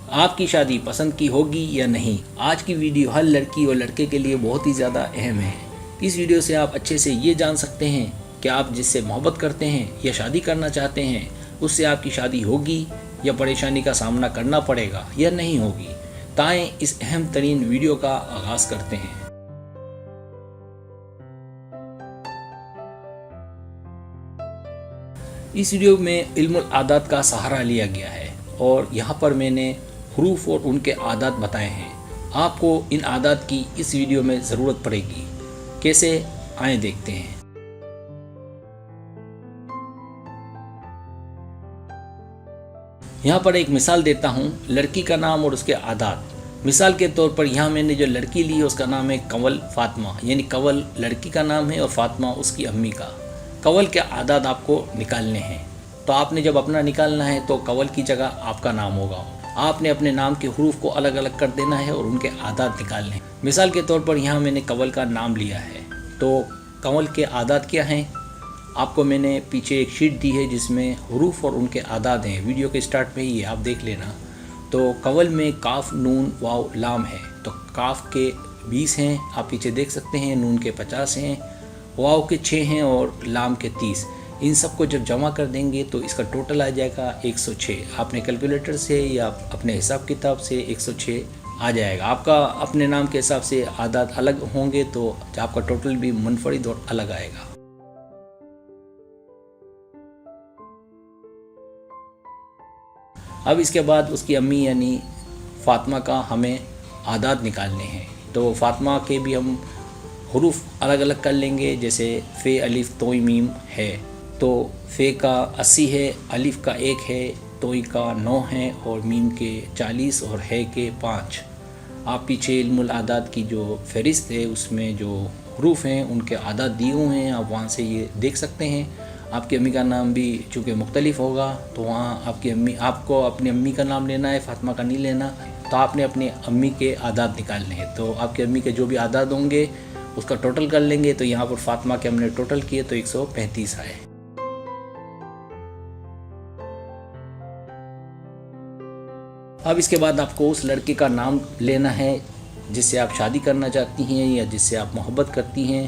आपकी शादी पसंद की होगी या नहीं। आज की वीडियो हर लड़की और लड़के के लिए बहुत ही ज़्यादा अहम है। इस वीडियो से आप अच्छे से ये जान सकते हैं कि आप जिससे मोहब्बत करते हैं या शादी करना चाहते हैं उससे आपकी शादी होगी या परेशानी का सामना करना पड़ेगा या नहीं होगी। ताएं इस अहम तरीन वीडियो का आगाज़ करते हैं। इस वीडियो में इल्मुल आदात का सहारा लिया गया है और यहाँ पर मैंने हरूफ और उनके आदात बताए हैं। आपको इन आदात की इस वीडियो में ज़रूरत पड़ेगी। कैसे, आए देखते हैं। यहाँ पर एक मिसाल देता हूँ, लड़की का नाम और उसके आदात। मिसाल के तौर पर यहाँ मैंने जो लड़की ली है उसका नाम है कंवल फातिमा, यानी कंवल लड़की का नाम है और फातिमा उसकी अम्मी का। कंवल के आदात आपको निकालने हैं, तो आपने जब अपना निकालना है तो कंवल की जगह आपका नाम होगा। आपने अपने नाम के हरूफ को अलग अलग कर देना है और उनके आदात निकालने हैं। मिसाल के तौर पर यहाँ मैंने कंवल का नाम लिया है, तो कंवल के आदात क्या हैं आपको मैंने पीछे एक शीट दी है जिसमें हरूफ और उनके आदात हैं। वीडियो के स्टार्ट में ही आप देख लेना। तो कंवल में काफ, नून, वाव, लाम है। तो काफ के 20 हैं, आप पीछे देख सकते हैं। नून के 50 हैं, वाव के 6 हैं और लाम के 30। इन सब को जब जमा कर देंगे तो इसका टोटल आ जाएगा 106। आपने कैलकुलेटर से या अपने हिसाब किताब से 106 आ जाएगा। आपका अपने नाम के हिसाब से आदात अलग होंगे तो आपका टोटल भी मुनफरिद और अलग आएगा। अब इसके बाद उसकी अम्मी यानी फातिमा का हमें आदात निकालने हैं। तो फातिमा के भी हम हरूफ अलग अलग कर लेंगे। जैसे फ़े, अलिफ, तोई, मीम है, तो फ़े का 80 है, अलिफ का 1 है, तोई का 9 है और मीम के 40 और है के 5। आप पीछे इल्मुल आदात की जो फहरिस्त है उसमें जो हरूफ हैं उनके आदात दिए हुए हैं, आप वहाँ से ये देख सकते हैं। आपकी अम्मी का नाम भी चूँकि मुख्तलिफ होगा तो वहाँ आपको अपनी अम्मी का नाम लेना है, फातिमा का नहीं लेना। तो आपने अपनी अम्मी के आदात निकालने हैं। तो आपकी अम्मी के जो भी आदात होंगे उसका टोटल कर लेंगे। तो यहाँ पर फातिमा के हमने टोटल किए तो 135 आए। अब इसके बाद आपको उस लड़के का नाम लेना है जिससे आप शादी करना चाहती हैं या जिससे आप मोहब्बत करती हैं।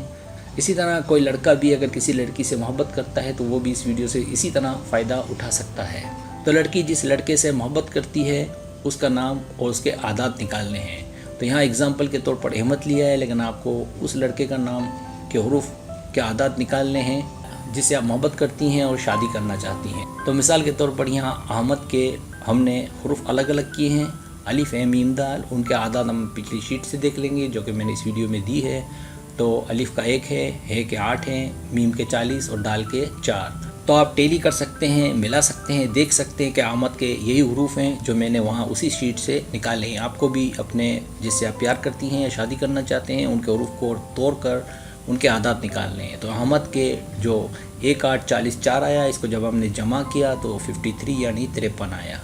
इसी तरह कोई लड़का भी अगर किसी लड़की से मोहब्बत करता है तो वो भी इस वीडियो से इसी तरह फ़ायदा उठा सकता है। तो लड़की जिस लड़के से मोहब्बत करती है उसका नाम और उसके आदात निकालने हैं। तो यहाँ एग्जाम्पल के तौर पर अहमद लिया है, लेकिन आपको उस लड़के का नाम के हरूफ के आदात निकालने हैं जिससे आप मोहब्बत करती हैं और शादी करना चाहती हैं। तो मिसाल के तौर पर यहाँ अहमद के हमने हरूफ अलग अलग किए हैं। अलिफ है, मीम, दाल, उनके आदात हम पिछली शीट से देख लेंगे जो कि मैंने इस वीडियो में दी है। तो अलिफ का 1 है के 8 हैं, मीम के 40 और दाल के 4। तो आप टेली कर सकते हैं, मिला सकते हैं, देख सकते हैं कि आमद के यही हरूफ हैं जो मैंने वहाँ उसी शीट से निकाले हैं। आपको भी अपने जिससे आप प्यार करती हैं या शादी करना चाहते हैं उनके हरूफ को तोड़ कर उनके आदात निकालने हैं। तो अहमद के जो 1, 8, 40, 4 आया, इसको जब हमने जमा किया तो 53 यानी 53 आया।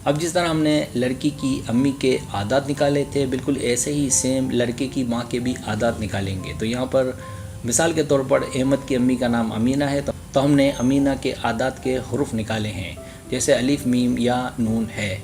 अब जिस तरह हमने लड़की की अम्मी के आदात निकाले थे, बिल्कुल ऐसे ही सेम लड़के की माँ के भी आदात निकालेंगे। तो यहाँ पर मिसाल के तौर पर अहमद की अम्मी का नाम अमीना है, तो हमने अमीना के आदात के हरूफ निकाले हैं। जैसे अलिफ, मीम या नून है,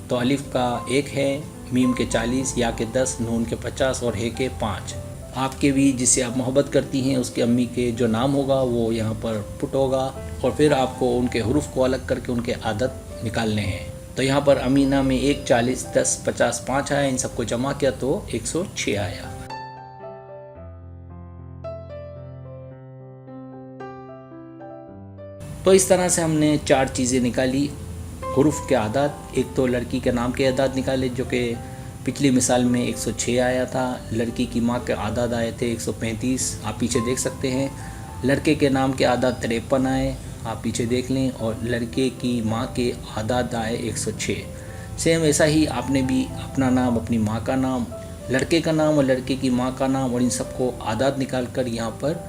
तो अलिफ का 1 है, मीम के 40, या के 10, नून के 50 और है के 5। आपके भी जिससे आप मोहब्बत करती हैं उसके अम्मी के जो नाम होगा वो यहाँ पर पुट होगा और फिर आपको उनके हरूफ को अलग करके उनके आदत निकालने हैं। तो यहाँ पर अमीना में 1, 40, 10, 50, 5 आया। इन सबको जमा किया तो 106 आया। तो इस तरह से हमने 4 चीज़ें निकाली हरूफ के आदात। एक तो लड़की के नाम के आदात निकाले जो कि पिछली मिसाल में 106 आया था। लड़की की माँ के आदात आए थे 135, आप पीछे देख सकते हैं। लड़के के नाम के आदात 53 आए, आप पीछे देख लें। और लड़के की माँ के आदात आए 106। सेम ऐसा ही आपने भी अपना नाम, अपनी माँ का नाम, लड़के का नाम और लड़के की माँ का नाम और इन सबको आदात निकाल कर यहाँ पर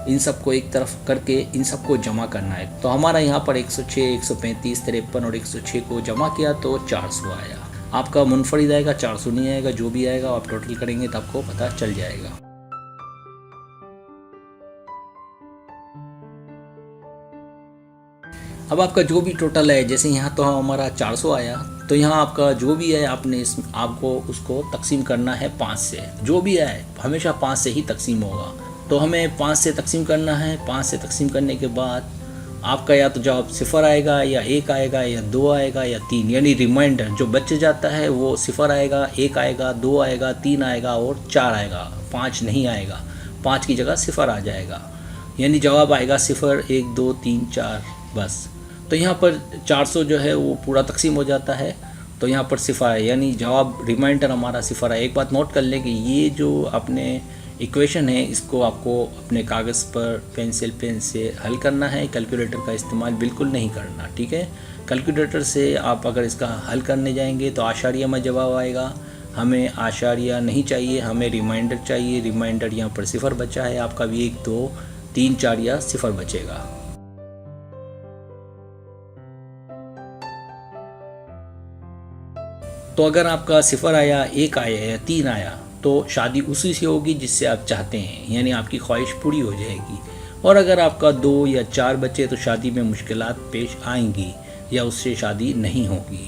इन सबको एक तरफ करके इन सबको जमा करना है। तो हमारा यहाँ पर 106, 135, 53 और 106 को जमा किया तो 400 आया। आपका मुनफरिद आएगा, 400 नहीं आएगा। जो भी आएगा आप टोटल करेंगे तो आपको पता चल जाएगा। अब आपका जो भी टोटल है, जैसे यहाँ तो हमारा 400 आया, तो यहाँ आपका जो भी है आपने आपको उसको तकसीम करना है 5 से। जो भी है हमेशा 5 से ही तकसीम होगा, तो हमें 5 से तकसीम करना है। 5 से तकसीम करने के बाद आपका या तो जवाब 0 आएगा, या 1 आएगा, या 2 आएगा, या 3, यानी रिमाइंडर जो बच जाता है वो 0 आएगा, 1 आएगा, 2 आएगा, 3 आएगा और 4 आएगा। 5 नहीं आएगा, 5 की जगह 0 आ जाएगा, यानी जवाब आएगा 0, 1, 2, 3, 4 बस। तो यहाँ पर 400 जो है वो पूरा तकसीम हो जाता है, तो यहाँ पर 0 है, यानी जवाब रिमाइंडर हमारा 0 है। एक बात नोट कर लें कि ये जो अपने इक्वेशन है इसको आपको अपने कागज़ पर पेंसिल पेन से हल करना है, कैलकुलेटर का इस्तेमाल बिल्कुल नहीं करना, ठीक है। कैलकुलेटर से आप अगर इसका हल करने जाएंगे तो आशारिया में जवाब आएगा। हमें आशारिया नहीं चाहिए, हमें रिमाइंडर चाहिए। रिमाइंडर यहाँ पर 0 बचा है, आपका भी 1, 2, 3, 4 या 0 बचेगा। तो अगर आपका 0 आया, 1 आया या 3 आया तो शादी उसी से होगी जिससे आप चाहते हैं, यानी आपकी ख्वाहिश पूरी हो जाएगी। और अगर आपका 2 या 4 बचे तो शादी में मुश्किलात पेश आएंगी या उससे शादी नहीं होगी।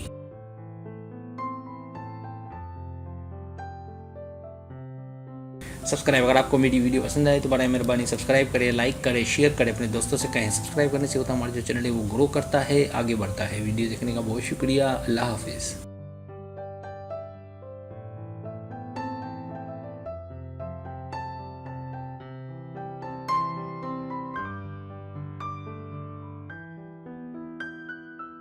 सब्सक्राइब, अगर आपको मेरी वीडियो पसंद आए तो बड़ा मेहरबानी सब्सक्राइब करें, लाइक करें, शेयर करें, अपने दोस्तों से कहें। सब्सक्राइब करने से होता है हमारा जो चैनल है वो ग्रो करता है, आगे बढ़ता है। वीडियो देखने का बहुत शुक्रिया। अल्लाह हाफिज़।